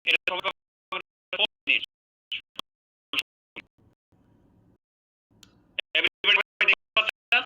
এরকম জিনিস। Everybody দেখতে পাচ্ছেন?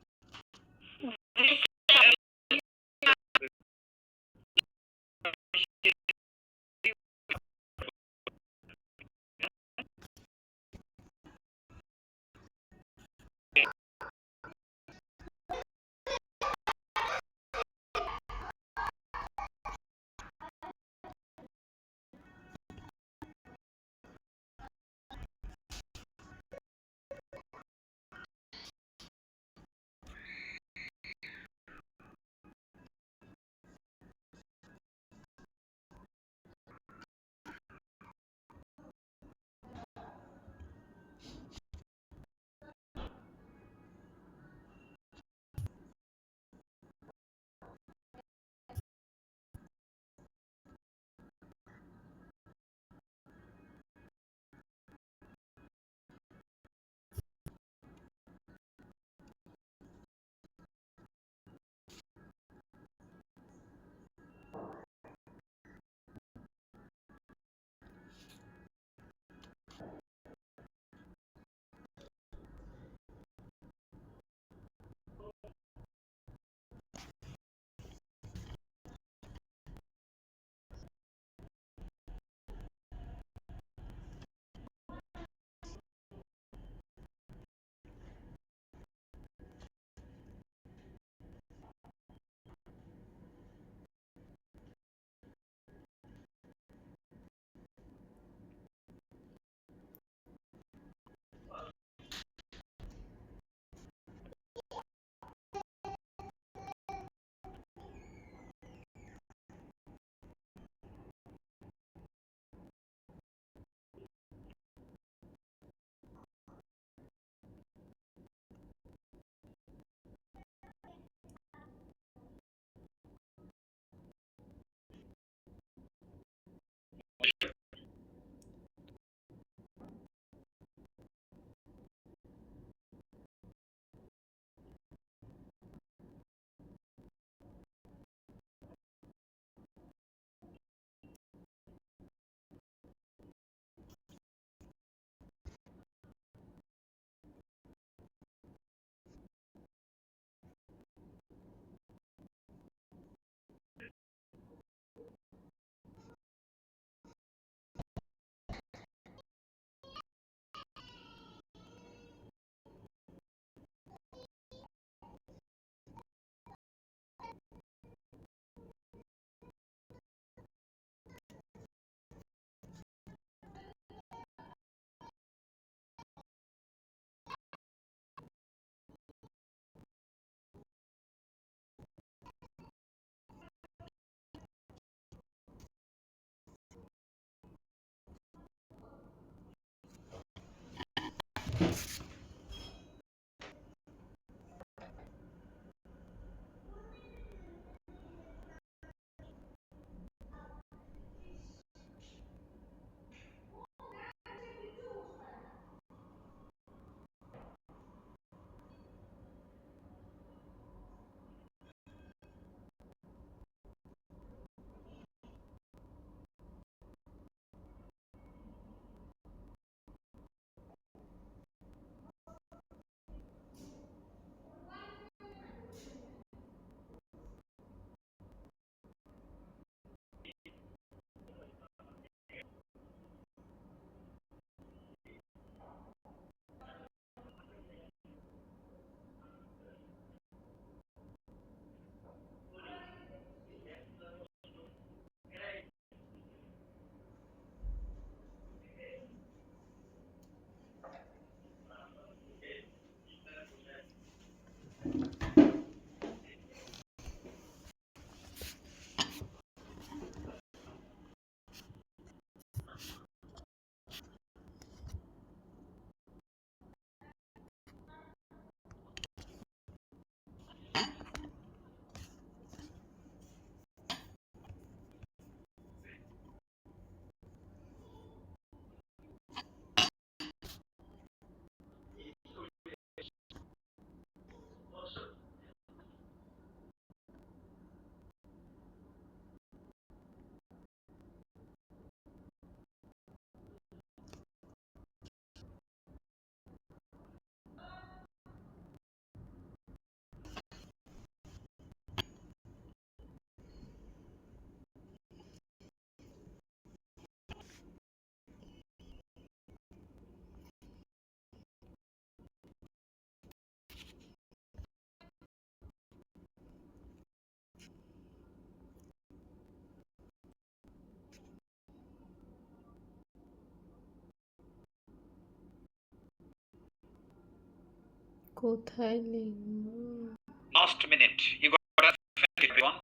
কোথায় লিখব? Last minute. You got a everyone.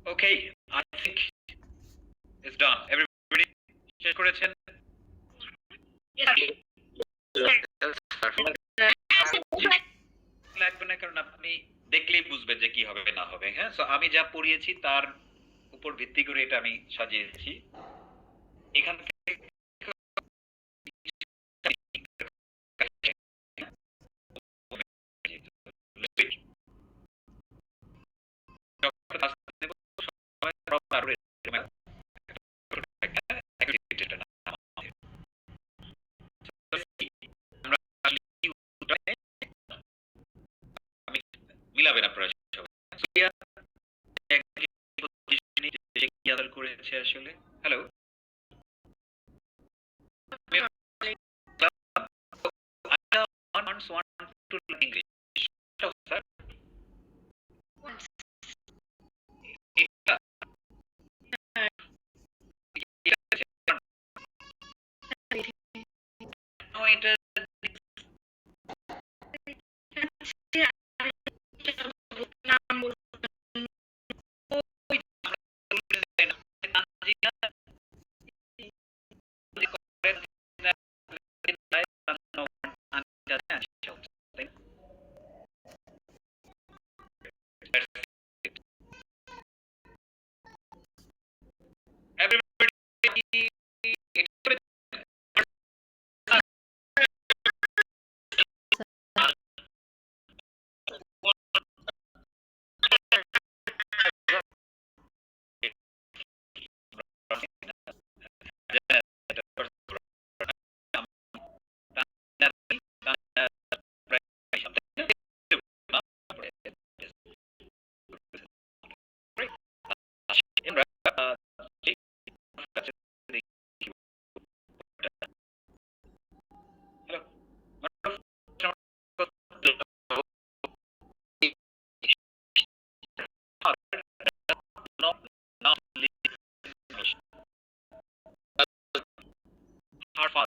Okay, I think it's done. Everybody শেষ করেছেন? লাগবে না, কারণ আপনি দেখলেই বুঝবেন যে কি হবে না হবে। হ্যাঁ, সো আমি যা পড়িয়েছি তার উপর ভিত্তি করে এটা আমি সাজিয়েছি। এখান থেকে মিলাবেন আপনারা সবাই। করেছে আসলে। Hello, English sir. এটা Her father.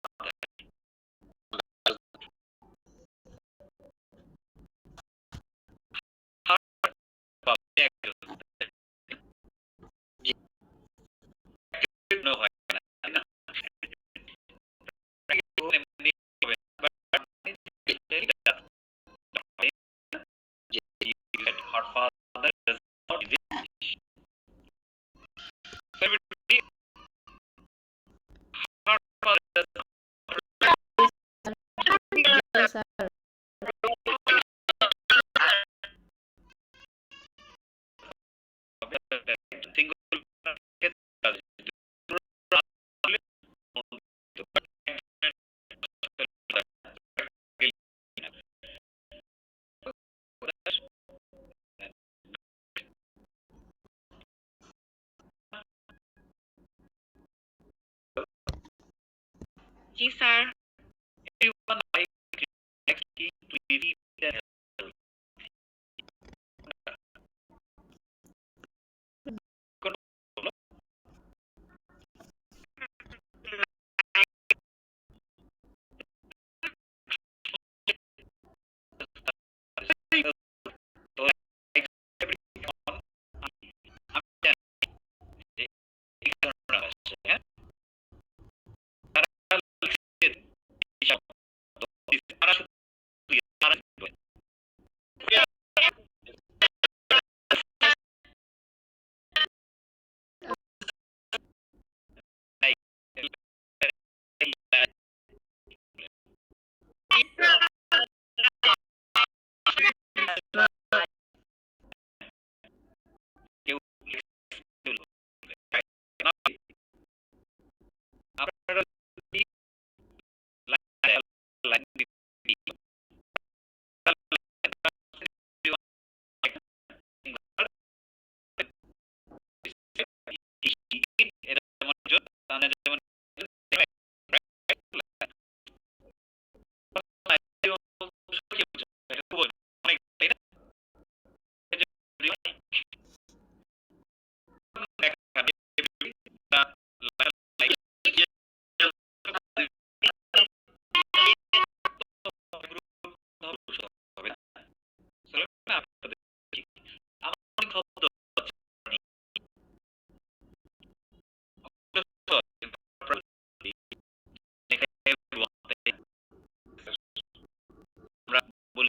No হয় না। Her father does not exist. So everybody, her father does sir single G sir. Everyone, next sweet and healthy. কোন হলো? তো আমি জানি যে এই ধরনের আসছে, হ্যাঁ? তারা লিখছে এইসব তারা শুধু তারা কেউ আপনারা লাইন এটা যেমন যেমন অনেক তাই না? আমরা বলি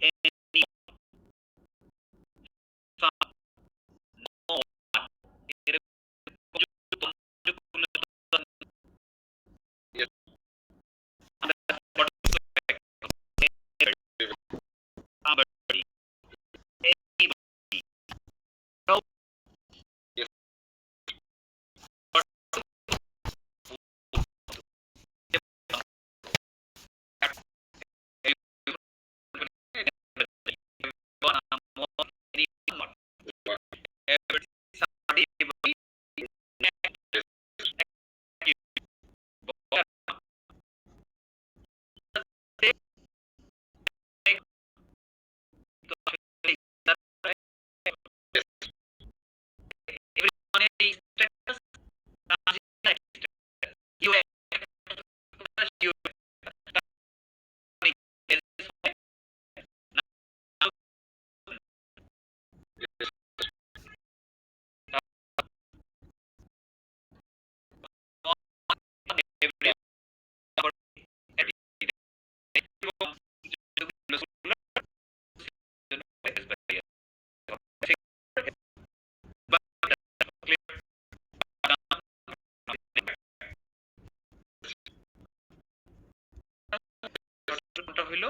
হইল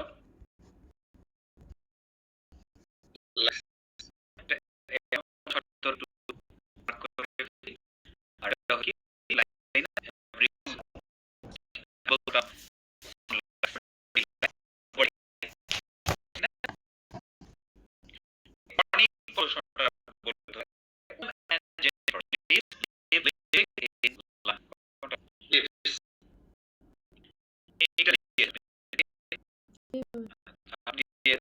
আর এটা কি লাইন আপনি কেন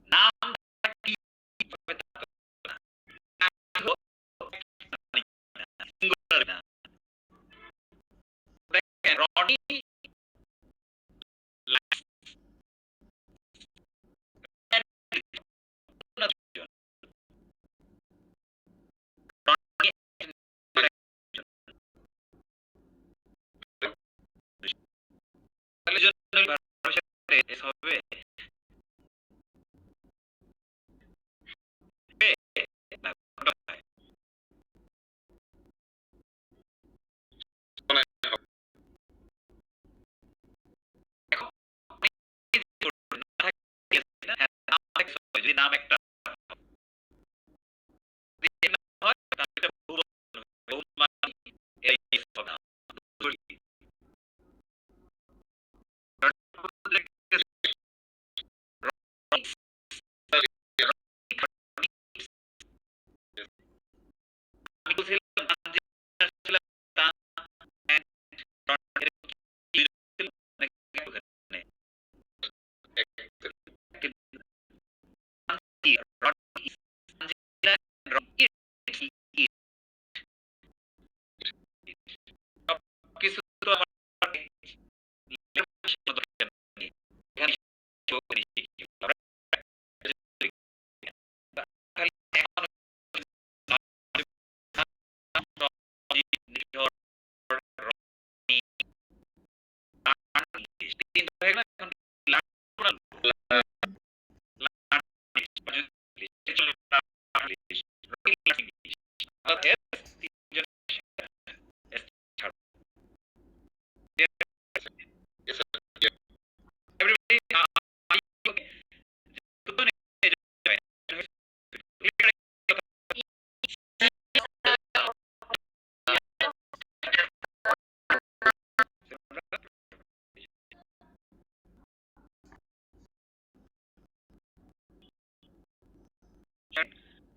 নাম কি রনি হবে যদি নাম একটা হয় তাহলে এটা বহুমান এই আমি বলছিলাম যে আসলে তা কিছু তো আমার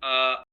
uh,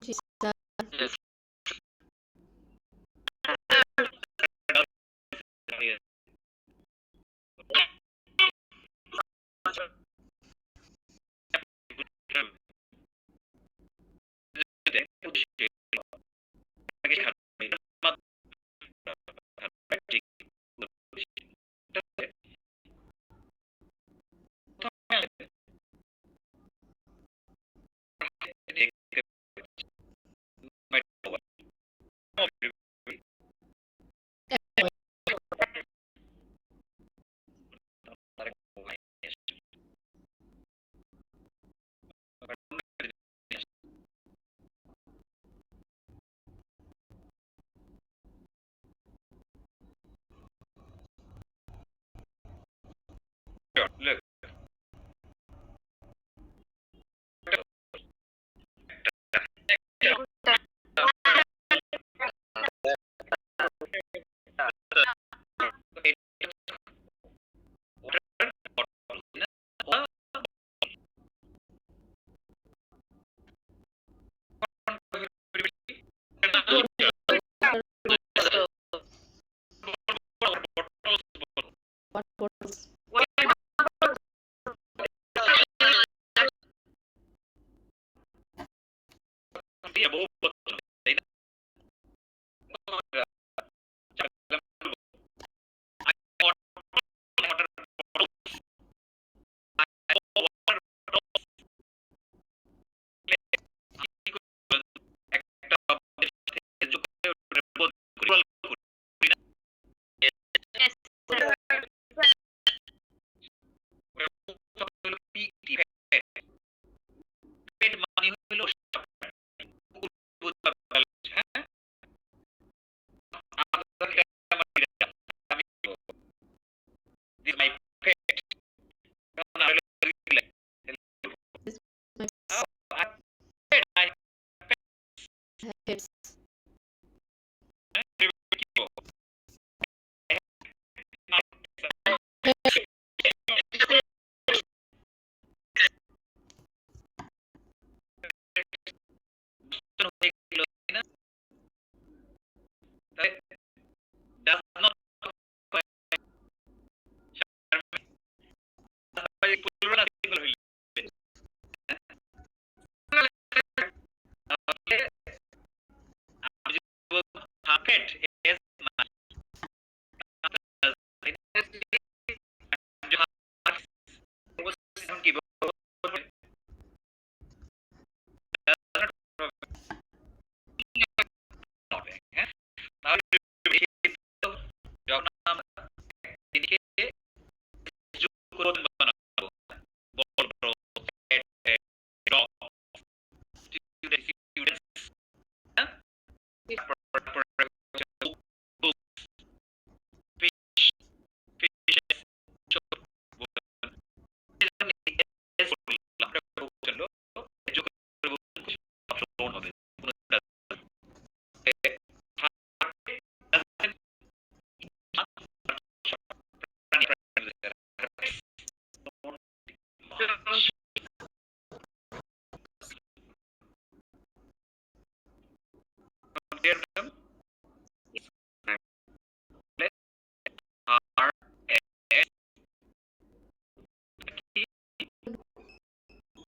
G sir. Look, What bottles? Heads. clear madam? R S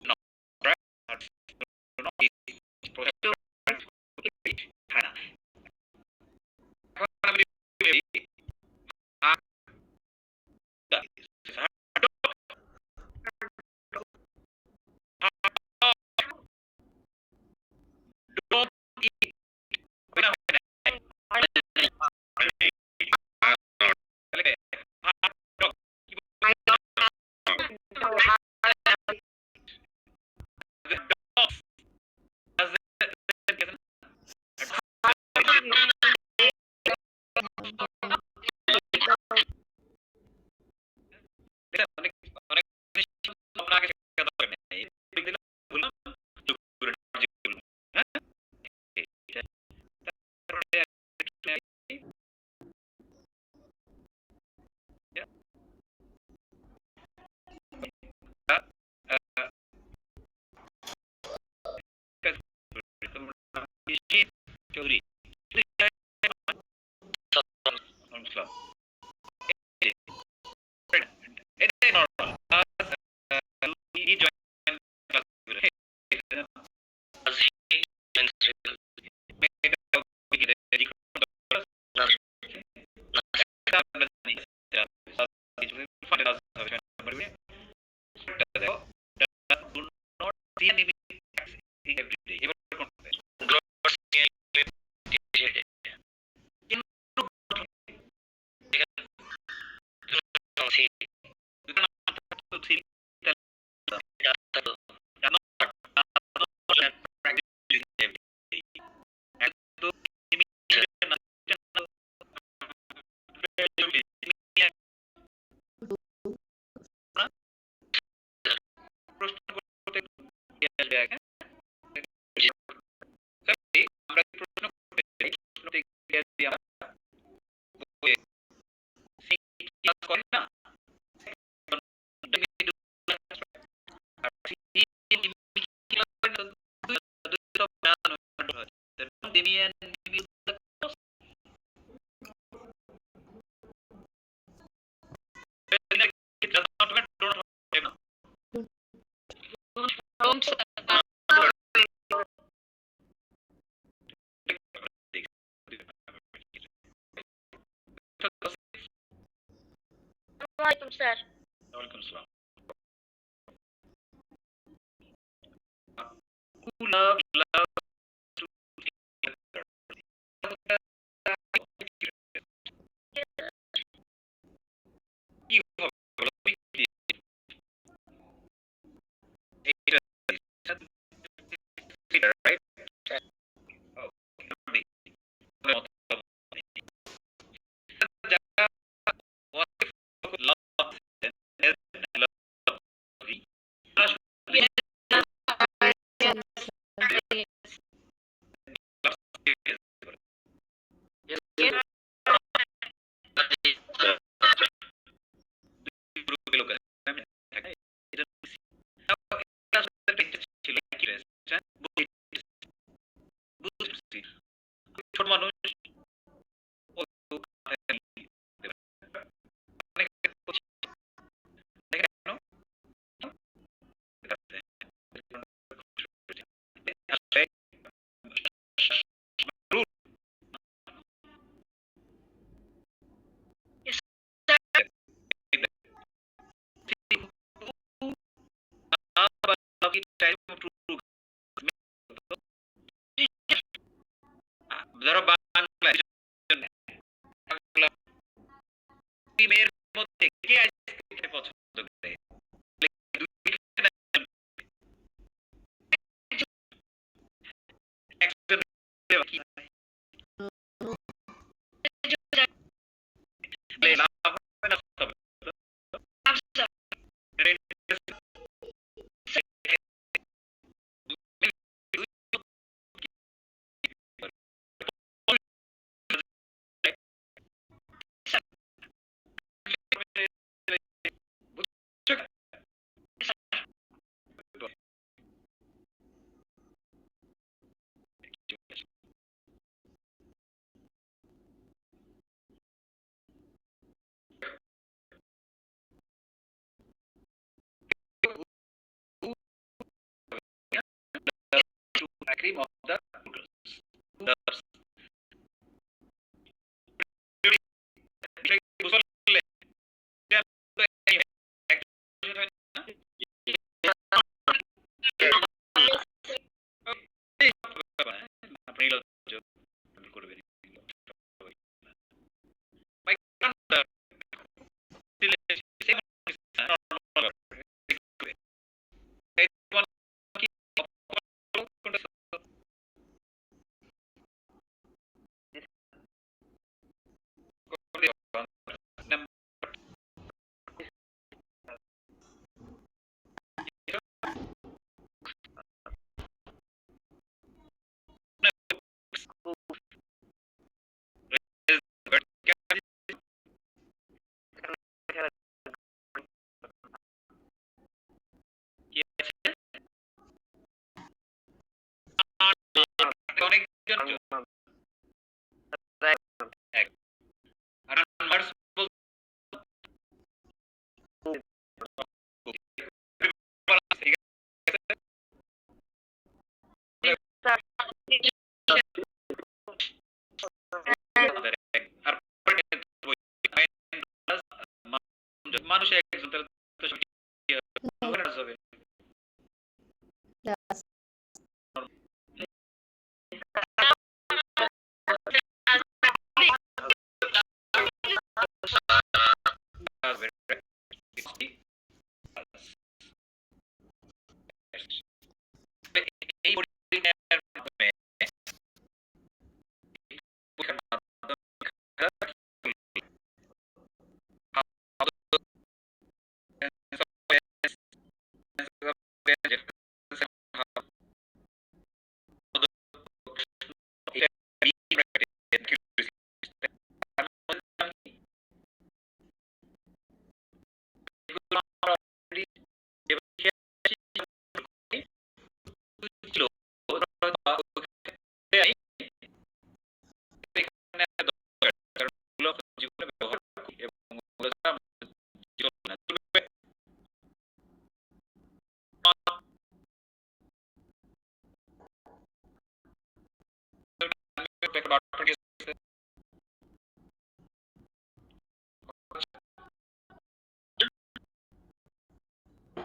not right? Not হ্যাঁ না। এখন আমি don't eat অনেক অনেক আপনাকে শেখা দরকার নেই। বললাম হ্যাঁ তারপরে চৌধুরী এটাই নর্মাল প্রশ্ন করতে আমরা প্রশ্ন করতে চাই প্রশ্নতে আমরা ক্লাস করি না ওয়ালাইকুম স্যার। ওয়ালাইকুম আসসালাম who love to কি হবে বলো তুমি কি এটা রাইট ছোট মানুষ ধরো বাংলা মেয়ের মধ্যে কে আইসক্রিম খেতে পছন্দ করে একজন কি লাভ হবে না তবে cream of the noodles. মানুষ একজন তাহলে তো হবে Yes. এই পরিণামের মাধ্যমে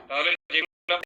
তাহলে যেগুলো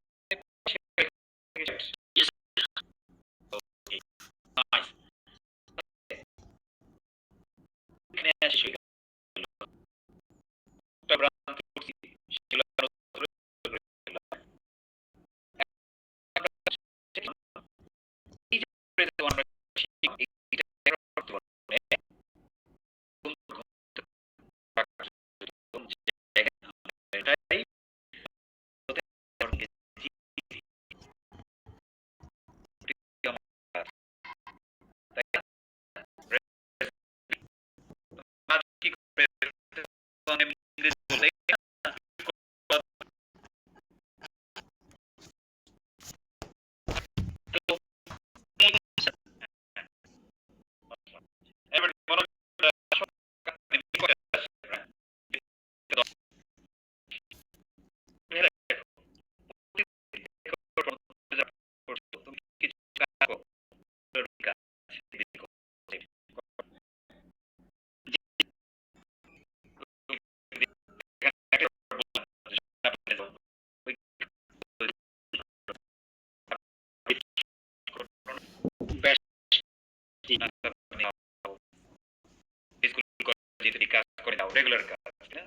রেগুলার কাজ না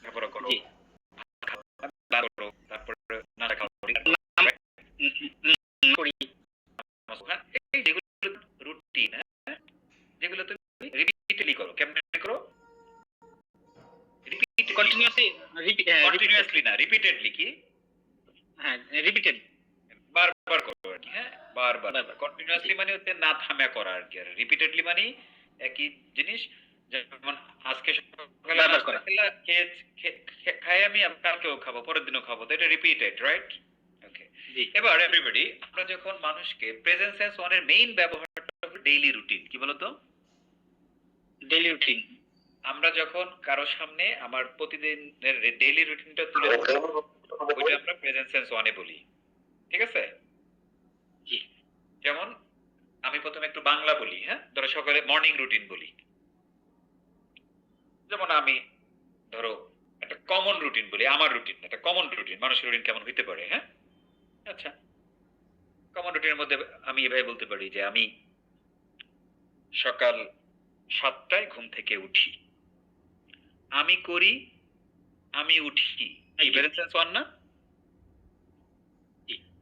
তারপরে করো তারপরে নাড়া খাও করি এই যেগুলো রুটিন যেগুলো তুমি রিপিটেডলি করো কেমনে করো রিপিট কন্টিনিউয়াসলি না রিপিটেডলি কি হ্যাঁ রিপিটেড বারবার করো আর কি হ্যাঁ বারবার কন্টিনিউয়াসলি মানে হচ্ছে না থামা করা আর কি আর রিপিটেডলি মানে একই জিনিস যেমন আজকে সকালে নাস্তা খাই আমি কালকেও খাবো পরের দিনও খাবো তো এটা রিপিটেড রাইট ওকে এবার এভরিবডি আমরা যখন মানুষকে প্রেজেন্ট সেন্স ওয়ানের মেইন ব্যবহারটা হবে ডেইলি রুটিন কি বলতো ডেইলি রুটিন আমরা যখন কারো সামনে আমার প্রতিদিনের ডেইলি রুটিনটা তুলে ধরবো ওইটা আমরা প্রেজেন্ট সেন্স ওয়ানে বলি ঠিক আছে জি যেমন আমি প্রথমে একটু বাংলা বলি, হ্যাঁ? ধরো সকালে মর্নিং রুটিন বলি। যেমন আমি ধরো একটা কমন রুটিন বলি, আমার রুটিন না, একটা কমন রুটিন, মানুষের রুটিন কেমন হইতে পারে, হ্যাঁ? আচ্ছা, কমন রুটিনের মধ্যে আমি এভাবে বলতে পারি যে আমি সকাল 7টায় ঘুম থেকে উঠি। আমি করি, আমি উঠি। এই প্রেজেন্ট টেন্স ওয়ান না?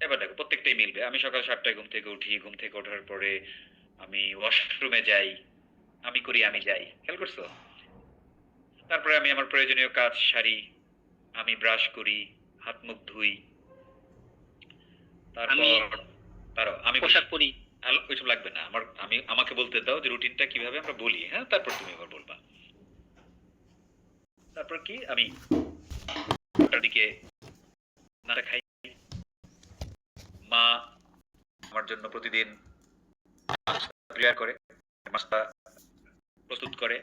এবার দেখো প্রত্যেকটাই মিলবে। আমি সকাল 7টায় ঘুম থেকে উঠি, ঘুম থেকে ওঠার পরে আমি ওয়াশরুমে যাই, আমি করি, আমি যাই। খেয়াল করছো? তারপরে আমি আমার প্রয়োজনীয় কাজ সারি, আমি ব্রাশ করি, হাত মুখ ধুই, আমি তারপর আমি পোশাক পরি। ওইসব লাগবে না। আমাকে বলতে দাও যে রুটিনটা কিভাবে আমরা বলি, হ্যাঁ? তারপর তুমি আবার বলবা। তারপর কি আমি 8টার দিকে নাস্তা খাই। মা আমার জন্য প্রতিদিন প্রিপেয়ার করে, নাস্তা প্রস্তুত করে।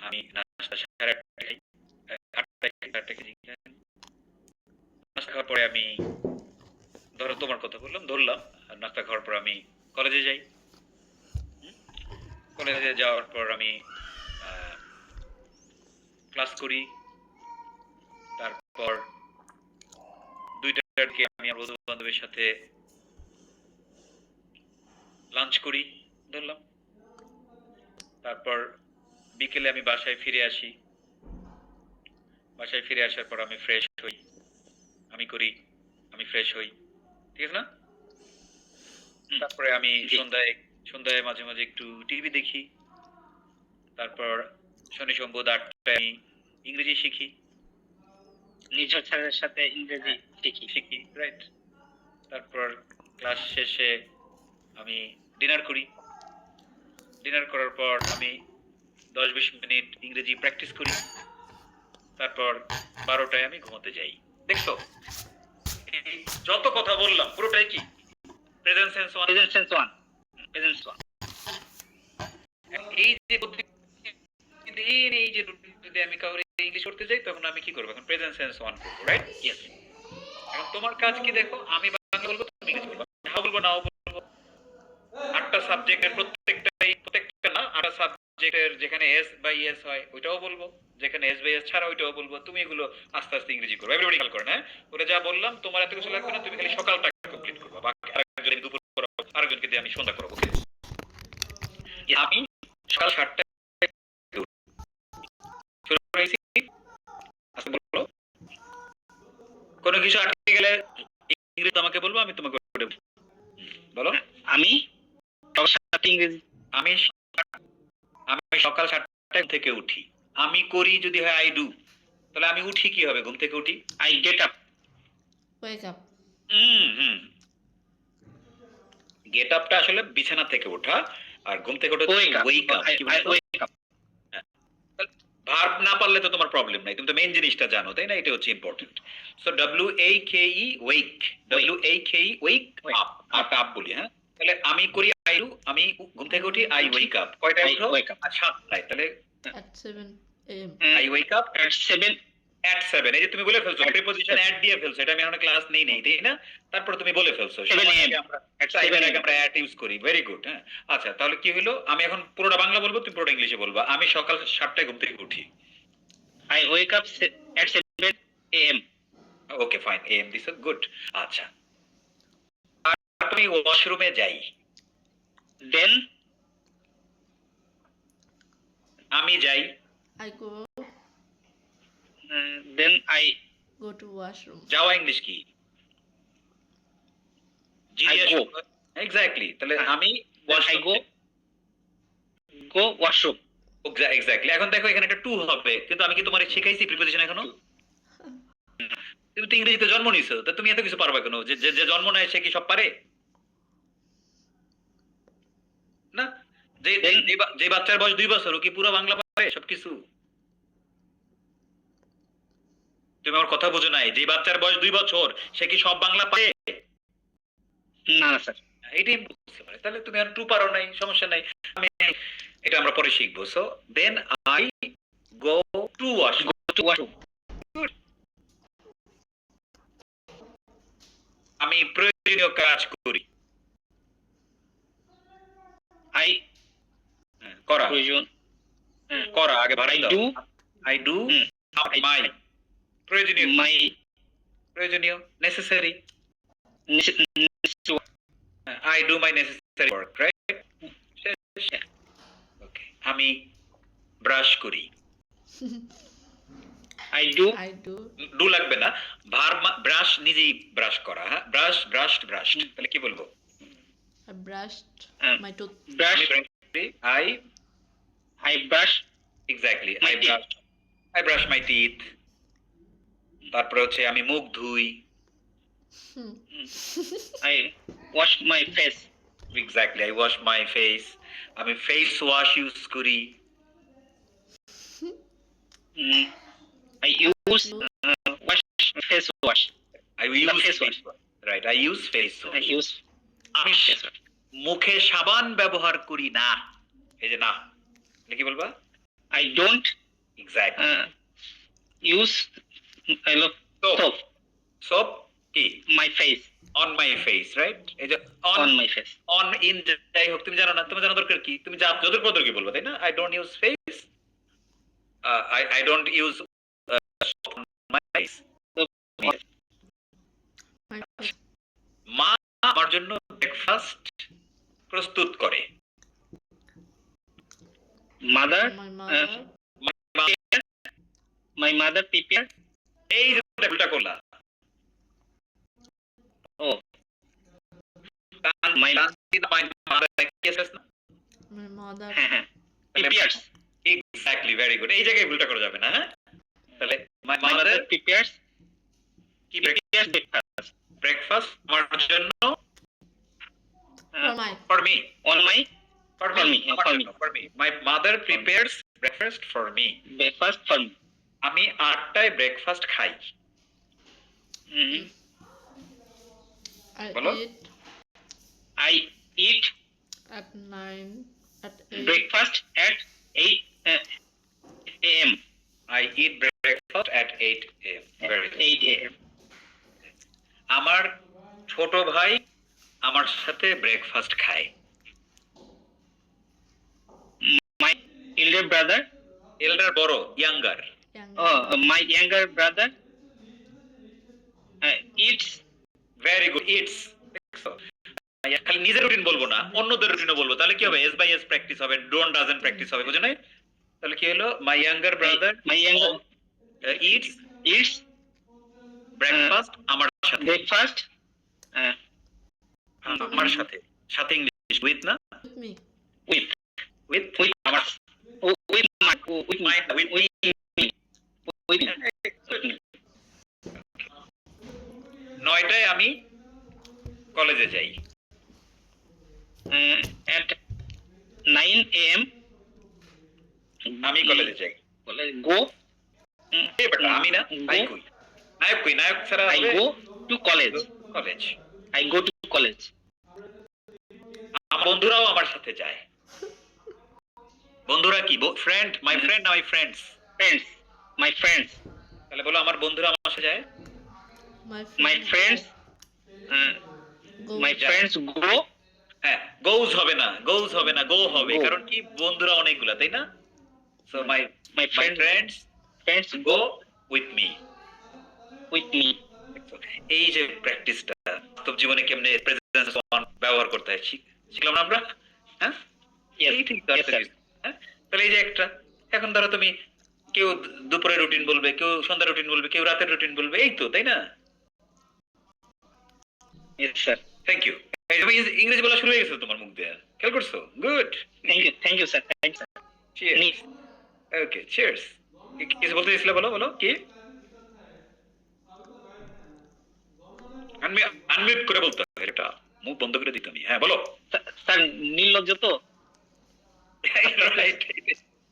আমি নাস্তা 8:30 খাই। 8টায় খাই, 8টায় খাই। নাস্তা খাওয়ার পরে আমি ধরো তোমার কথা বললাম, ধরলাম। আর নাস্তা খাওয়ার পর আমি কলেজে যাই। কলেজে যাওয়ার পর আমি ক্লাস করি। তারপর 2টার দিকে আমি আমার বন্ধু বান্ধবের সাথে লাঞ্চ করি, ধরলাম। তারপর বিকেলে আমি বাসায় ফিরে আসি। বাসায় ফিরে আসার পর আমি ফ্রেশ হই, আমি করি, আমি ফ্রেশ হই। ঠিক আছে না? তারপরে আমি সন্ধ্যায় মাঝে মাঝে একটু টিভি দেখি। তারপর শনি সোম বুধ 8টায় আমি ইংরেজি শিখি। নির্ঝর স্যারের সাথে ইংরেজি শিখি, রাইট? তারপর ক্লাস শেষে আমি ডিনার করি। ডিনার করার পর আমি 10-20 মিনিট ইংরেজি প্র্যাকটিস করি। তারপর 12টায় আমি ঘুমোতে যাই। দেখছো, এই যত কথা বললাম পুরোটাই কি present sense one. Present sense one. এই যে প্রতিদিন এই যে রুটিন যদি আমি কাউরে ইংলিশ করতে যাই তখন আমি কি করবো? এখন প্রেজেন্ট সেন্স ওয়ান করবো, রাইট? ইয়েস। এখন তোমার কাজ কি দেখো, আমি বাংলা বলবো, তুমি ইংলিশ বলবো, হ্যাঁ বলবো নাও বলবো। 8টা সাবজেক্টের প্রত্যেকটা না, 8টা সাবজেক্টের যেখানে এস বাই এস হয় ওইটাও বলবো, যেখানে এস বাই এস ছাড়া ওইটাও বলবো। তুমি এগুলো আস্তে আস্তে ইংরেজি করবে। এভরিবডি খেয়াল করেন, হ্যাঁ? ওরা যা বললাম তোমার এত কিছু লাগবে না, তুমি খালি সকালটা কমপ্লিট করবে, বাকি আরেকজন দুপুর করাবো, আরেকজনকে দিয়ে আমি সন্ধ্যা করাবো। ওকে? আমি সকাল 7টায় শুরু করেছি। আচ্ছা বলো, কোনো কিছু আটকে গেলে ইংরেজি তোমাকে বলবো, আমি তোমাকে বলো। আমি ইংরেজি আমি আমি সকাল 7টায় থেকে উঠি। আমি করি যদি হয় আই ডু, তাহলে আমি উঠি কি হবে? ঘুম থেকে উঠি I get up. wake up, get আপটা আসলে বিছানা থেকে ওঠা, আর ঘুম থেকে ওঠা wake up. Wake up. Wake up. Verb না পারলে তো তোমার প্রবলেম নাই, তুমি তো মেইন জিনিসটা জানো, তাই না? এটা হচ্ছে important. So WAKE ওয়েক, WAKE wake up, up বলি, হ্যাঁ? তাহলে আমি করি আই ডু, আমি ঘুম থেকে উঠি আই ওয়েক আপ। কয়টায় উঠো? Wake up. 7টায়। তাহলে at 7 a.m. I wake up at 7 at 7। এই যে তুমি বলে ফেলছো, প্রিপজিশন at দিয়ে ফেলছো, এটা আমি এখন ক্লাস নেই তাই না? তারপর তুমি বলে ফেলছো 7 a.m. আমরা at 7 আগে আমরা at ইউজ করি। ভেরি গুড, হ্যাঁ। আচ্ছা, তাহলে কি হলো? আমি এখন পুরোটা বাংলা বলবো, তুমি পুরোটা ইংলিশে বলবা। আমি সকাল 7টায় ঘুম থেকে উঠি। I wake up at 7 a.m. Okay fine, am this good. আচ্ছা, আর তুমি ওয়াশরুমে যাই। Then আমি যাই। I go then I to washroom. যাওয়া ইংলিশ কি? go. এক্স্যাক্টলি। তাহলে আমি I go washroom. এক্স্যাক্টলি। এখন দেখো এখানে একটা টু হবে, কিন্তু আমি কি তোমারে শিখাইছি প্রিপজিশন এখনো? তুমি তো ইংরেজিতে জন্ম নিছো, তা তুমি এত কিছু পারবা কেন? যে জন্ম নেয় সে কি সব পারে না? যে বাচ্চার বয়স 2 বছর ও কি পুরো বাংলা পারে সবকিছু? তুমি আমার কথা বুঝো নাই? যে বাচ্চার বয়স 2 বছর সে কি সব বাংলা পারে? না স্যার। এটাই বুঝতে পারে। তাহলে তুমি আর টু পারো নাই, সমস্যা নাই। আমি এটা আমরা পরে শিখবো। So then I go to washroom. আমি প্রয়োজনীয় কাজ করি। করা প্রয়োজন করা আগে ভাড়াই I দাও do আই ডু I- মাই প্রয়োজনীয় my প্রয়োজনীয় necessary necessary I do my necessary work right okay আমি ব্রাশ করি I do I do. Do লাগবে না ভার্ব ব্রাশ নিজেই ব্রাশ করা হ্যাঁ ব্রাশ ব্রাশড ব্রাশড তাহলে কি বলবো I brushed my tooth. brush I I brush exactly My I teeth. Brush I brush my teeth তারপরে হচ্ছে আমি মুখ ধুই I wash my face exactly I wash my face আমি ফেস ওয়াশ ইউজ করি I use wash face wash I The use face face right I use face I use আমি face wash মুখে সাবান ব্যবহার করি না এই যে না এটা কি বলবা I don't exactly use I love Soap. soap soap কি my face on my face right এই যে on on my face on in যাই হোক তুমি জানো না তোমার জানা দরকার কি তুমি যা যতটুকু পদর কি বলবো তাই না I don't use face I don't use my face My face. মা আমার জন্য ব্রেকফাস্ট প্রস্তুত করে mother My mother. my mother prepare এই যে ভুলটা করলা oh my my mother My mother. prepares exactly very good এই জায়গায় ভুলটা করা যাবে না হ্যাঁ তাহলে মাই my মাদার mother prepares কি prepares breakfast ব্রেকফাস্ট আমার জন্য For my. For me on my For For me, me, আমার for জন্য, for me. My mother prepares breakfast for me. breakfast for me আমি 8টায় ব্রেকফাস্ট খাই। Mhm. I Bolo. eat I eat at 9. At 8. breakfast at 8 a.m. I eat breakfast at 8 a.m. Very good. 8 a.m. আমার ছোট ভাই আমার সাথে breakfast খায়। My elder brother, এল্ডার বড়, younger. Younger. my younger brother eats very good, it's. খালি নিজের routine বলবো না, অন্যদের রুটিনও বলবো। তাহলে কি হবে? এস বাই এস প্র্যাকটিস হবে, ডোন্ট ডাজন্ট প্র্যাকটিস হবে, বুঝো না? তাহলে কি হলো? My younger brother my younger it's eats breakfast আমার সাথে। breakfast আমার সাথে, সাথে ইংলিশ উইথ না? With me. with with with আমার with my with my with with me with me 9টায় আমি কলেজে যাই। at 9 a.m. আমি কলেজে যাই। go এই বেটা আমি না, আই কই? নায়ক কই? নায়ক ছাড়া I হবে? go to college college. I go to college আমার বন্ধুরাও আমার সাথে যায়। বন্ধুরা কি? ফ্রেন্ড, মাই ফ্রেন্ড না my friends? friends my friends তাহলে বলো আমার বন্ধুরা আমার সাথে যায়। my friends Go. my Yeah. friends go হ্যাঁ, গোজ হবে না, গোজ হবে না, গো হবে। Go. কারণ কি? বন্ধুরা অনেকগুলা, তাই না? So my my friends friends go go with me. with me এই যে প্র্যাকটিসটা বাস্তব জীবনে কেমনে প্রেজেন্স অন ব্যবহার করতে হয় শিখলাম না আমরা? হ্যাঁ, yes এই ঠিক yes sir হ্যাঁ। তাহলে এই যে একটা, এখন ধরো তুমি কেউ দুপুরে রুটিন বলবে, কেউ সন্ধ্যা রুটিন বলবে, কেউ রাতের রুটিন বলবে, এই তো, তাই না? yes sir thank you. তুমি ইংরেজি বলা শুরু হয়ে গেছে তোমার মুখ দিয়ে, খেয়াল করছো? Good, thank you sir thank you sir cheers. Okay, cheers. কিছু বলতে দিছিলে? বলো বলো, কি? আনমিউট করে বলতে হবে, এটা মুখ বন্ধ করে দিতে আমি। হ্যাঁ বলো। স্যার নির্লজ্জ তো Right,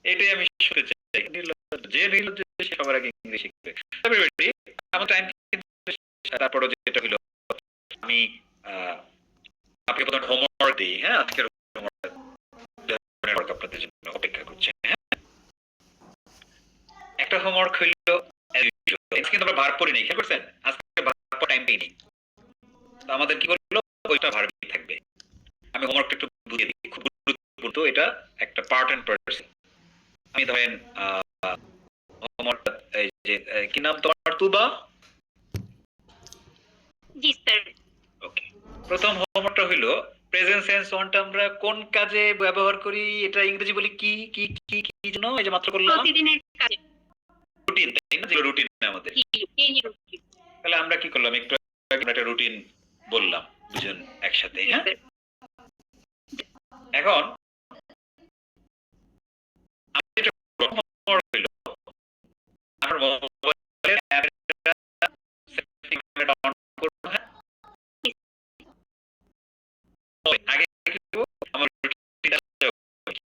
এটাই আমি শুনতে চাই। যে নির্লজ্জ সে সবার আগে ইংরেজি শিখবে। তবে ready, আমার টাইম তারপরে যেটা হলো, আমি আপনাকে প্রথম হোমওয়ার্ক দিই। হ্যাঁ, আজকের হোমওয়ার্ক আপনাদের জন্য অপেক্ষা করছে। হ্যাঁ, একটা হোমওয়ার্ক হইল কিন্তু আমরা ভার্ব পড়ি নাই, খেয়াল করছেন? আজকে ভার্ব টাইম পেইনি, তো আমাদের কি করলো? ওইটা ভার্বই থাকবে। আমি হোমওয়ার্কটা একটু বুঝিয়ে দিই, খুব গুরুত্বপূর্ণ যেহেতু এটা একটা পার্ট এন্ড পার্সেল। আমি ধরেন হোমওয়ার্ক, এই যে কি নাম তোমার, তুবা? জি স্যার। ওকে, প্রথম হোমওয়ার্কটা হলো প্রেজেন্ট সেন্স ওয়ানটা আমরা কোন কাজে ব্যবহার করি, এটা ইংরেজি বলি কি কি কি কি জন্য, এই যে মাত্র করলাম প্রতিদিনের কাজে। রুটিন, তাই না? যে রুটিন আমাদের। Daily routine. তাহলে আমরা কি করলাম, একটু আগে একটা রুটিন বললাম দুজন একসাথে, হ্যাঁ? এখন আমি যেটা প্রথম homework হইলো, আমার মোবাইলের অ্যাপটা সেটিংসে ডাউনলোড করব, হ্যাঁ? আগে কি করব, আমার রুটিনটা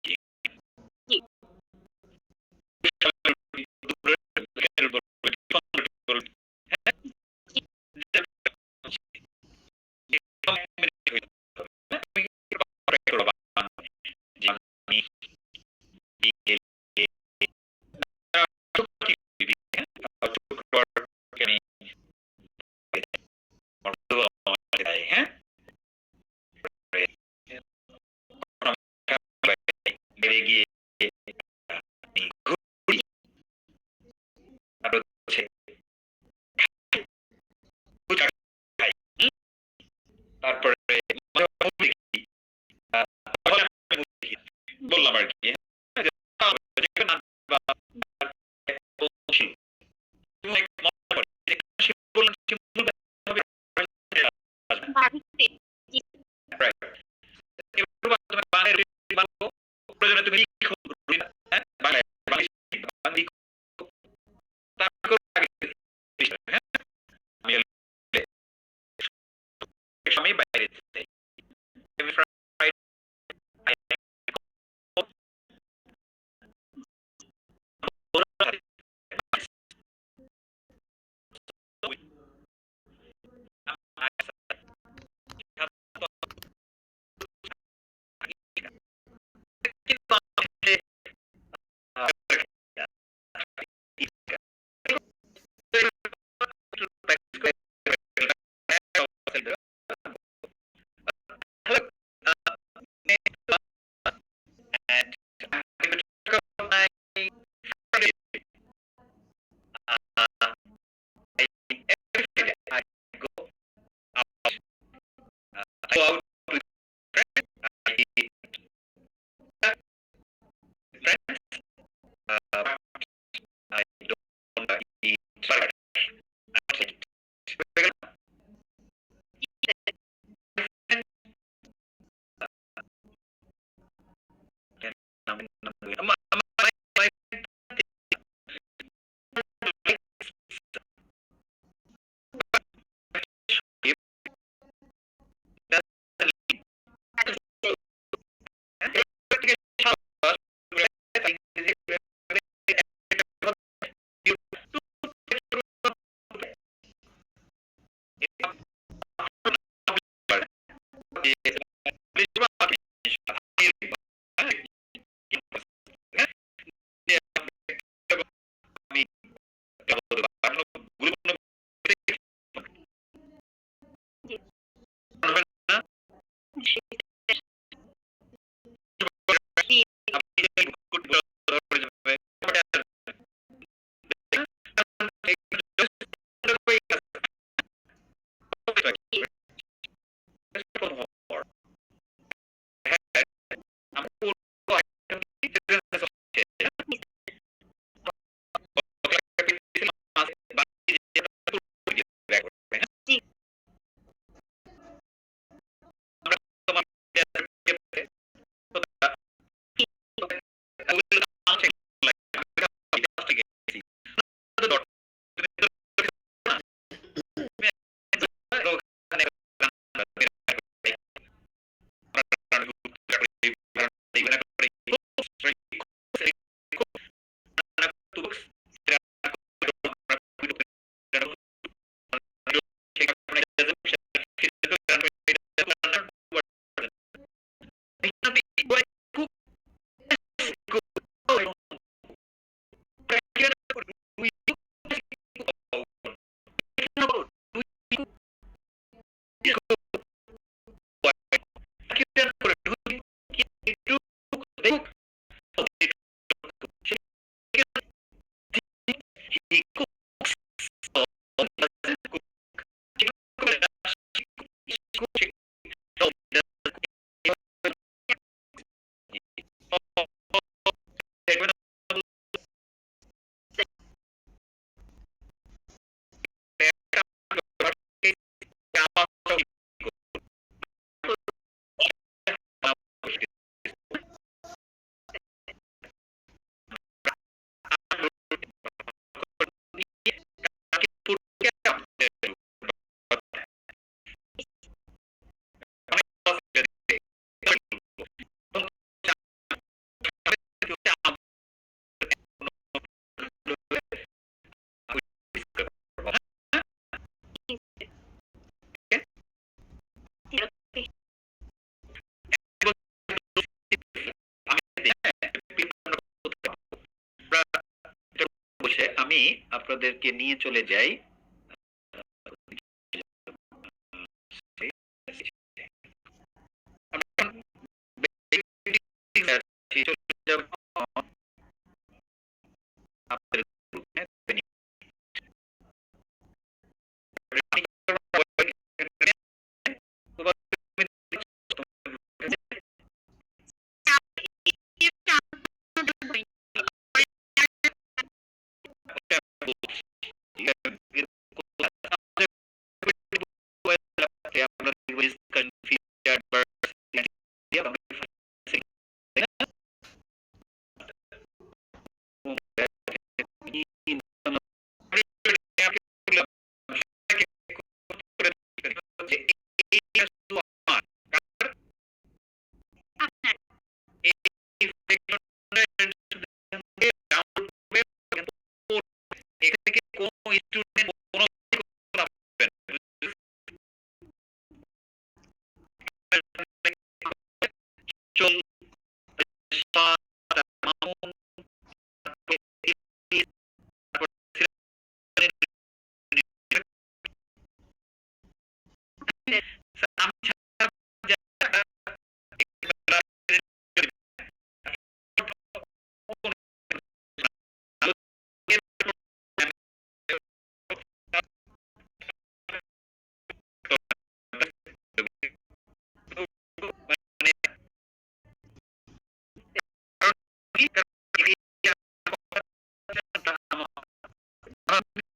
কি? জি। দুপুরে বিকেলের বলবো, হ্যাঁ? তুমি কি করবা? যে আমি বিকেলে হ্যাঁ, বেড়ে গিয়ে আমি ঘুরি, আর হচ্ছে খাই, তারপরে movie দেখি, তাহলে আমি movie দেখি। বললাম আর কি, হ্যাঁ? যে নাচ বা ছিল। তুমি মনে করো যে শিব বললেন, শিব বলবে হবে বাড়িতে। জি। right। এবার তুমি বাংলায় রুটিন বানাবো, প্রয়োজনে তুমি লিখো রুটিন, হ্যাঁ? বাংলায় বাংলা লিখো, তারপর আগে হ্যাঁ, আমি আমি বাইরে যাই। Every Friday I go out with friends. I eat friends. I don't eat burger. আমি আপনাদেরকে নিয়ে চলে যাই চলে যাব আপনাদের গ্রুপে। এখানে কি কোনো স্টুডেন্ট কোনো চল মামুন আমি